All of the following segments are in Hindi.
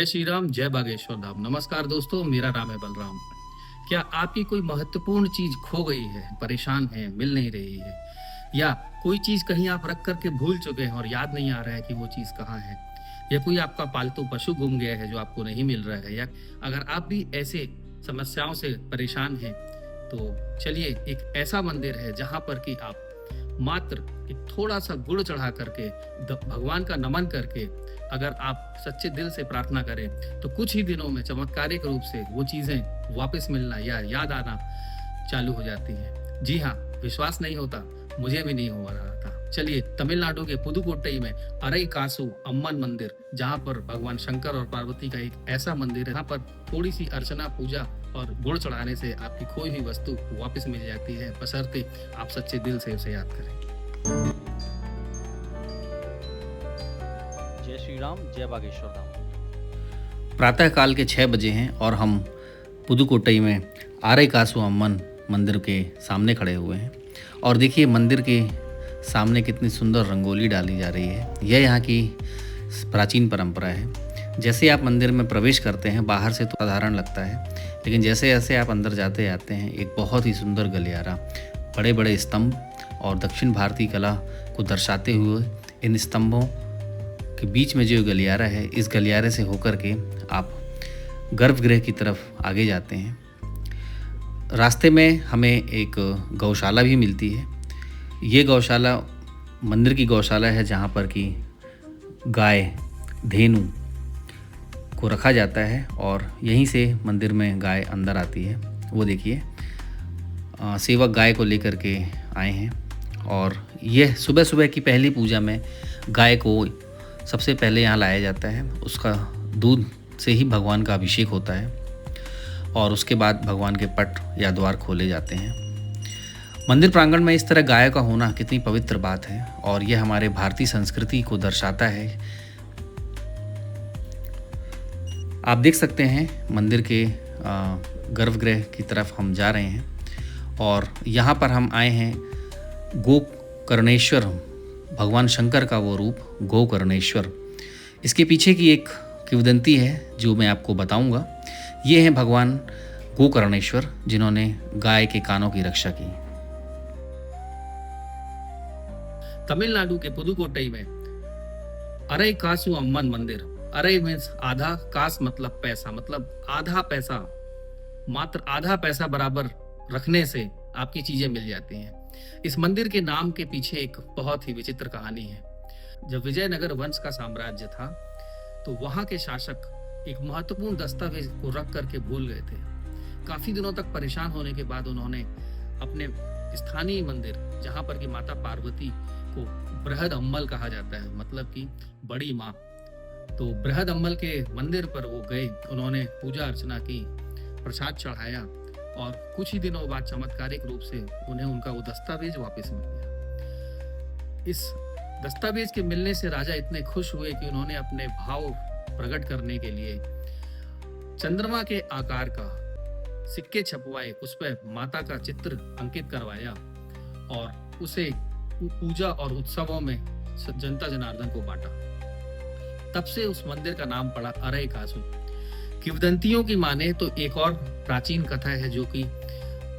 जय श्री राम, जय बागेश्वर धाम। नमस्कार दोस्तों, मेरा नाम है बलराम। क्या आपकी कोई महत्वपूर्ण चीज खो गई है, परेशान है, मिल नहीं रही है, या कोई चीज कहीं आप रख करके भूल चुके हैं और याद नहीं आ रहा है कि वो चीज कहाँ है, या कोई आपका पालतू पशु गुम गया है जो आपको नहीं मिल रहा है, या अगर आप भी ऐसे समस्याओं से परेशान हैं तो चलिए, एक ऐसा मंदिर है जहाँ पर कि आप मात्र एक थोड़ा सा गुड़ चढ़ा करके भगवान का नमन करके अगर आप सच्चे दिल से प्रार्थना करें तो कुछ ही दिनों में चमत्कारिक रूप से वो चीजें वापस मिलना या याद आना चालू हो जाती हैं। जी हाँ, विश्वास नहीं होता, मुझे भी नहीं हो रहा था। चलिए, तमिलनाडु के पुदुकोट्टई में अरई कासु अम्मन मंदिर, जहाँ पर भगवान शंकर और पार्वती का एक ऐसा मंदिर है जहाँ पर थोड़ी सी अर्चना, पूजा और गुड़ चढ़ाने से आपकी खोई हुई वस्तु वापस मिल जाती है, बशर्ते आप सच्चे दिल से उसे याद करें। जय श्री राम, जय बागेश्वर धाम। प्रातः काल के 6 बजे हैं और हम पुदुकोट्टई में आरई कासु अम्मन मंदिर के सामने खड़े हुए हैं। और देखिए, मंदिर के सामने कितनी सुंदर रंगोली डाली जा रही है। यह यहाँ की प्राचीन परंपरा है। जैसे आप मंदिर में प्रवेश करते हैं, बाहर से तो साधारण लगता है, लेकिन जैसे जैसे आप अंदर जाते आते हैं, एक बहुत ही सुंदर गलियारा, बड़े बड़े स्तंभ और दक्षिण भारतीय कला को दर्शाते हुए इन स्तंभों के बीच में जो गलियारा है, इस गलियारे से होकर के आप गर्भगृह की तरफ आगे जाते हैं। रास्ते में हमें एक गौशाला भी मिलती है। ये गौशाला मंदिर की गौशाला है जहाँ पर कि गाय, धेनु को रखा जाता है और यहीं से मंदिर में गाय अंदर आती है। वो देखिए, सेवक गाय को लेकर के आए हैं और यह सुबह सुबह की पहली पूजा में गाय को सबसे पहले यहाँ लाया जाता है। उसका दूध से ही भगवान का अभिषेक होता है और उसके बाद भगवान के पट या द्वार खोले जाते हैं। मंदिर प्रांगण में इस तरह गाय का होना कितनी पवित्र बात है और यह हमारे भारतीय संस्कृति को दर्शाता है। आप देख सकते हैं मंदिर के गर्भगृह की तरफ हम जा रहे हैं और यहाँ पर हम आए हैं गोकर्णेश्वर, भगवान शंकर का वो रूप गोकर्णेश्वर। इसके पीछे की एक किंवदंती है जो मैं आपको बताऊंगा। ये हैं भगवान गोकर्णेश्वर, जिन्होंने गाय के कानों की रक्षा की। तमिलनाडु के पुदुकोट्टई में अरई कासु अम्मन मंदिर। अरई मीन्स आधा, कास मतलब पैसा, मतलब आधा पैसा, मात्र आधा पैसा बराबर रखने से आपकी चीजें मिल जाती हैं। इस मंदिर के नाम के पीछे एक बहुत ही विचित्र कहानी है। जब विजयनगर वंश का साम्राज्य था तो वहां के शासक एक महत्वपूर्ण दस्तावेज को रख करके भूल गए थे। काफी दिनों तक परेशान होने के बाद उन्होंने अपने स्थानीय मंदिर, जहां पर कि माता पार्वती को बृहद अम्मल कहा जाता है, मतलब कि बड़ी माँ, तो बृहद अम्मल के मंदिर पर वो गए। उन्होंने पूजा अर्चना की, प्रसाद चढ़ाया और कुछ ही दिनों बाद चमत्कारिक रूप से उन्हें उनका वो दस्तावेज वापस मिल गया। इस दस्तावेज के मिलने से राजा इतने खुश हुए कि उन्होंने अपने भाव प्रकट करने के लिए चंद्रमा के आकार का सिक्के छपवाए, उस पर माता का चित्र अंकित करवाया और उसे पूजा और उत्सवों में जनता जनार्दन को बांटा। तब से उस मंदिर का नाम पड़ा अरई कासु। किंवदंतियों की माने तो एक और प्राचीन कथा है जो कि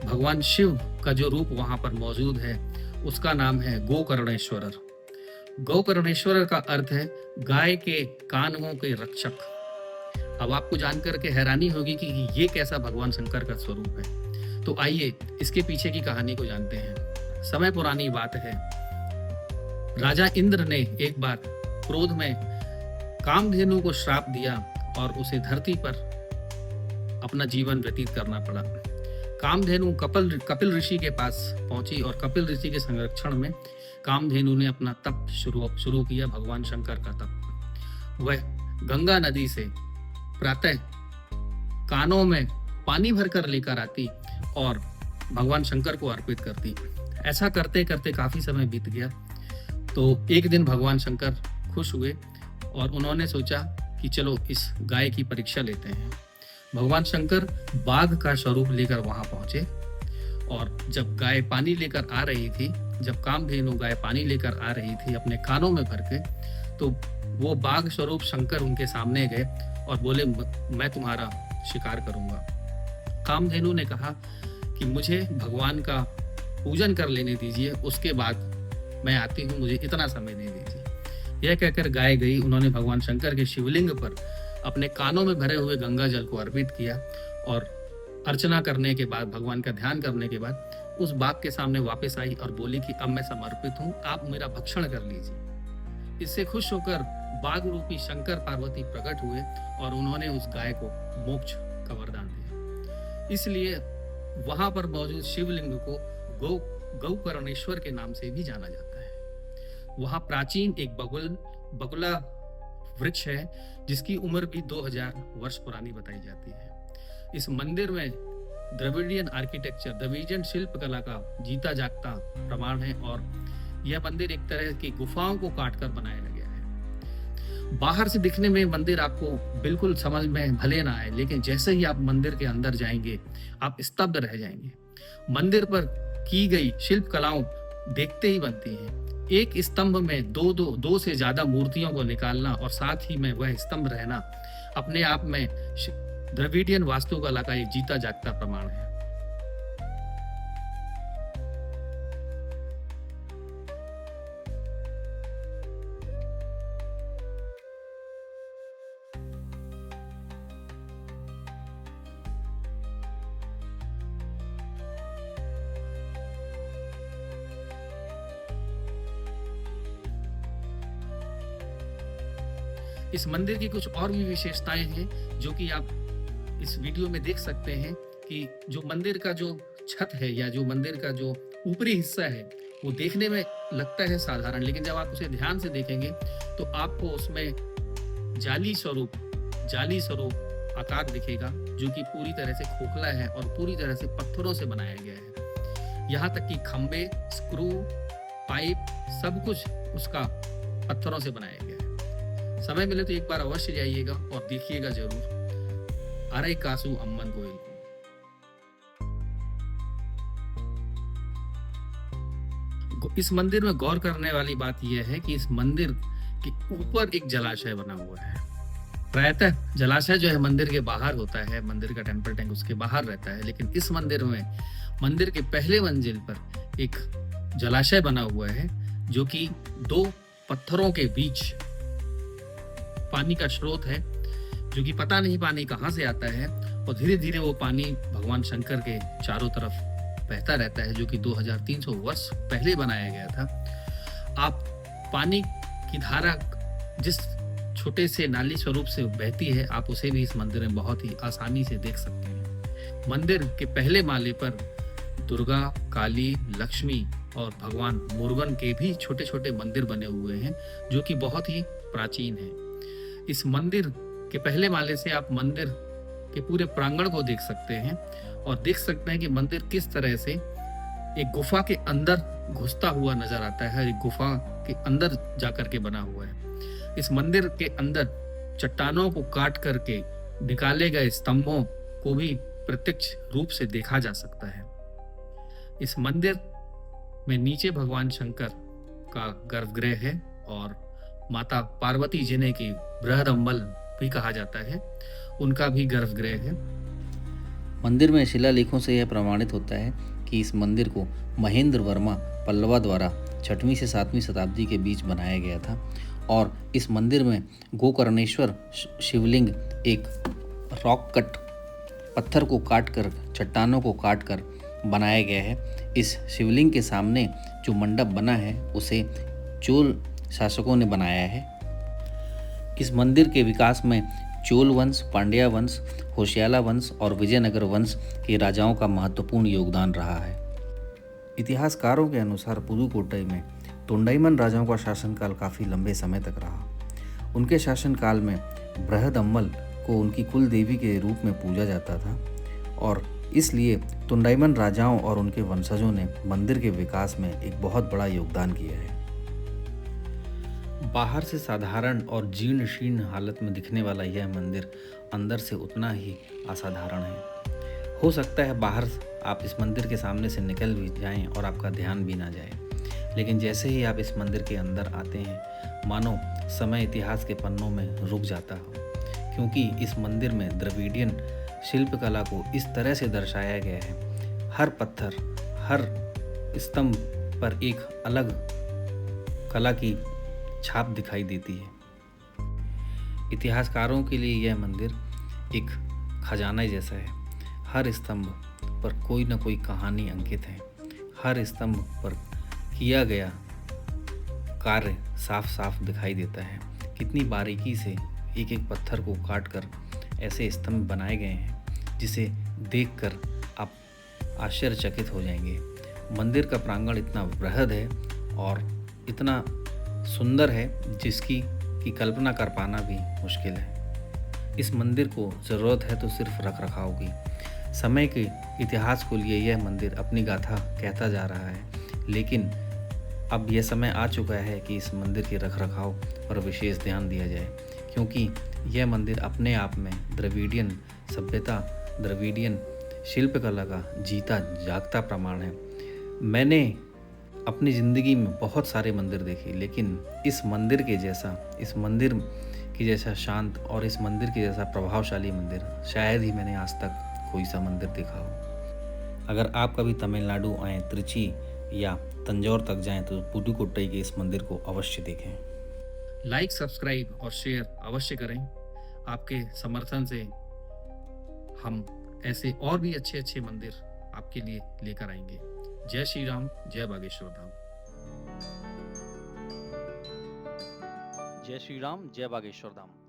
भगवान शिव का जो रूप वहां पर मौजूद है, उसका नाम है गोकर्णेश्वर। गोकर्णेश्वर का अर्थ है गाय के कानों के रक्षक। अब आपको जानकर के हैरानी होगी कि ये कैसा भगवान शंकर का स्वरूप है, तो आइए इसके पीछे की कहानी को जानते हैं। समय पुरानी बात है। राजा इंद्र ने एक बार क्रोध में कामधेनु को श्राप दिया और उसे धरती पर अपना जीवन व्यतीत करना पड़ा। कामधेनु कपिल ऋषि के पास पहुंची और कपिल ऋषि के संरक्षण में कामधेनु ने अपना तप शुरू किया, भगवान शंकर का तप। वह गंगा नदी से प्रातः कानों में पानी भरकर लेकर आती और भगवान शंकर को अर्पित करती। ऐसा करते करते काफी समय बीत गया तो एक दिन भगवान शंकर खुश हुए और उन्होंने सोचा कि चलो इस गाय की परीक्षा लेते हैं। भगवान शंकर बाघ का स्वरूप लेकर वहां पहुंचे और जब गाय पानी लेकर आ रही थी, जब कामधेनु गाय पानी लेकर आ रही थी अपने कानों में भर के, तो वो बाघ स्वरूप शंकर उनके सामने गए और बोले मैं तुम्हारा शिकार करूंगा। कामधेनु ने कहा कि मुझे भगवान का पूजन कर लेने दीजिए, उसके बाद मैं आती हूँ, मुझे इतना समय दे दीजिए। यह कहकर गाय गई। उन्होंने भगवान शंकर के शिवलिंग पर अपने कानों में भरे हुए गंगा जल को अर्पित किया और अर्चना करने के बाद, भगवान का ध्यान करने के बाद उस बाघ के सामने वापस आई और बोली कि अब मैं समर्पित हूँ, आप मेरा भक्षण कर लीजिए। इससे खुश होकर बाघ रूपी शंकर पार्वती प्रकट हुए और उन्होंने उस गाय को मोक्ष का वरदान दिया। इसलिए वहां पर मौजूद शिवलिंग को गौकर्णेश्वर के नाम से भी जाना जाता है। वहां प्राचीन एक बगुला वृक्ष है जिसकी उम्र भी 2000 वर्ष पुरानी बताई जाती है। इस मंदिर में द्रविडियन आर्किटेक्चर, द्रविडियन शिल्प कला का जीता जागता प्रमाण है और यह मंदिर एक तरह की गुफाओं को काटकर बनाया गया है। बाहर से दिखने में मंदिर आपको बिल्कुल समझ में भले ना आए, लेकिन जैसे ही आप मंदिर के अंदर जाएंगे आप स्तब्ध रह जाएंगे। मंदिर पर की गई शिल्प कलाओं देखते ही बनती हैं। एक स्तंभ में दो से ज्यादा मूर्तियों को निकालना और साथ ही में वह स्तंभ रहना अपने आप में द्रविडियन वास्तुकला का एक जीता जागता प्रमाण है। इस मंदिर की कुछ और भी विशेषताएं हैं जो कि आप इस वीडियो में देख सकते हैं कि जो मंदिर का जो छत है या जो मंदिर का जो ऊपरी हिस्सा है वो देखने में लगता है साधारण, लेकिन जब आप उसे ध्यान से देखेंगे तो आपको उसमें जाली स्वरूप आकार दिखेगा जो कि पूरी तरह से खोखला है और पूरी तरह से पत्थरों से बनाया गया है। यहाँ तक कि खंबे, स्क्रू, पाइप सब कुछ उसका पत्थरों से बनाया गया है। समय मिले तो एक बार अवश्य जाइएगा और देखिएगा जरूर अरई कासु अम्मन गोयल को। इस मंदिर में गौर करने वाली बात यह है कि इस मंदिर के ऊपर एक जलाशय बना हुआ है। प्रायतः जलाशय जो है मंदिर के बाहर होता है, मंदिर का टेम्पल टैंक उसके बाहर रहता है, लेकिन इस मंदिर में मंदिर के पहले मंजिल पर एक जलाशय बना हुआ है जो कि दो पत्थरों के बीच पानी का स्रोत है, जो कि पता नहीं पानी कहाँ से आता है और धीरे धीरे वो पानी भगवान शंकर के चारों तरफ बहता रहता है, जो कि 2300 वर्ष पहले बनाया गया था। आप पानी की धारा जिस छोटे से नाली स्वरूप से बहती है, आप उसे भी इस मंदिर में बहुत ही आसानी से देख सकते हैं। मंदिर के पहले माले पर दुर्गा, काली, लक्ष्मी और भगवान मुरुगन के भी छोटे छोटे मंदिर बने हुए हैं जो कि बहुत ही प्राचीन है। इस मंदिर के पहले माले से आप मंदिर के पूरे प्रांगण को देख सकते हैं और देख सकते हैं कि मंदिर किस तरह से एक गुफा के अंदर घुसता हुआ नजर आता है, एक गुफा के अंदर जाकर के बना हुआ है। इस मंदिर के अंदर चट्टानों को काट करके निकाले गए स्तंभों को भी प्रत्यक्ष रूप से देखा जा सकता है। इस मंदिर में नीचे भगवान शंकर का गर्भगृह है और माता पार्वती जिन्हें की बृहदम्बल भी कहा जाता है, उनका भी गर्भगृह है। मंदिर में शिलालेखों से यह प्रमाणित होता है कि इस मंदिर को महेंद्र वर्मा पल्लवा द्वारा 6वीं से 7वीं शताब्दी के बीच बनाया गया था और इस मंदिर में गोकर्णेश्वर शिवलिंग एक रॉक कट पत्थर को काटकर, चट्टानों को काटकर बनाया गया है। इस शिवलिंग के सामने जो मंडप बना है उसे चोल शासकों ने बनाया है। इस मंदिर के विकास में चोल वंश, पांड्या वंश, होशियाला वंश और विजयनगर वंश के राजाओं का महत्वपूर्ण योगदान रहा है। इतिहासकारों के अनुसार पुदुकोट्टई में तोंडाईमन राजाओं का शासनकाल काफ़ी लंबे समय तक रहा। उनके शासनकाल में बृहदम्बल को उनकी कुल देवी के रूप में पूजा जाता था और इसलिए तोंडाईमन राजाओं और उनके वंशजों ने मंदिर के विकास में एक बहुत बड़ा योगदान किया है। बाहर से साधारण और जीर्ण शीर्ण हालत में दिखने वाला यह मंदिर अंदर से उतना ही असाधारण है। हो सकता है बाहर आप इस मंदिर के सामने से निकल भी जाएं और आपका ध्यान भी ना जाए, लेकिन जैसे ही आप इस मंदिर के अंदर आते हैं मानो समय इतिहास के पन्नों में रुक जाता हो। क्योंकि इस मंदिर में द्रविडियन शिल्पकला को इस तरह से दर्शाया गया है। हर पत्थर, हर स्तंभ पर एक अलग कला की छाप दिखाई देती है। इतिहासकारों के लिए यह मंदिर एक खजाना जैसा है। हर स्तंभ पर कोई न कोई कहानी अंकित है। हर स्तंभ पर किया गया कार्य साफ साफ दिखाई देता है। कितनी बारीकी से एक एक पत्थर को काटकर ऐसे स्तंभ बनाए गए हैं जिसे देखकर आप आश्चर्यचकित हो जाएंगे। मंदिर का प्रांगण इतना बृहद है और इतना सुंदर है जिसकी कल्पना कर पाना भी मुश्किल है। इस मंदिर को ज़रूरत है तो सिर्फ रख रखाव की। समय के इतिहास को लिए यह मंदिर अपनी गाथा कहता जा रहा है, लेकिन अब यह समय आ चुका है कि इस मंदिर के रख रखाव पर विशेष ध्यान दिया जाए, क्योंकि यह मंदिर अपने आप में द्रविडियन सभ्यता, द्रविडियन शिल्पकला का जीता जागता प्रमाण है। मैंने अपनी ज़िंदगी में बहुत सारे मंदिर देखे, लेकिन इस मंदिर के जैसा शांत और इस मंदिर के जैसा प्रभावशाली मंदिर शायद ही मैंने आज तक कोई सा मंदिर देखा हो। अगर आप कभी तमिलनाडु आएँ, त्रिची या तंजौर तक जाएं तो पुदुकोट्टई के इस मंदिर को अवश्य देखें। लाइक, सब्सक्राइब और शेयर अवश्य करें। आपके समर्थन से हम ऐसे और भी अच्छे अच्छे मंदिर आपके लिए लेकर आएंगे। जय श्री राम, जय बागेश्वर धाम। जय श्री राम, जय बागेश्वर धाम।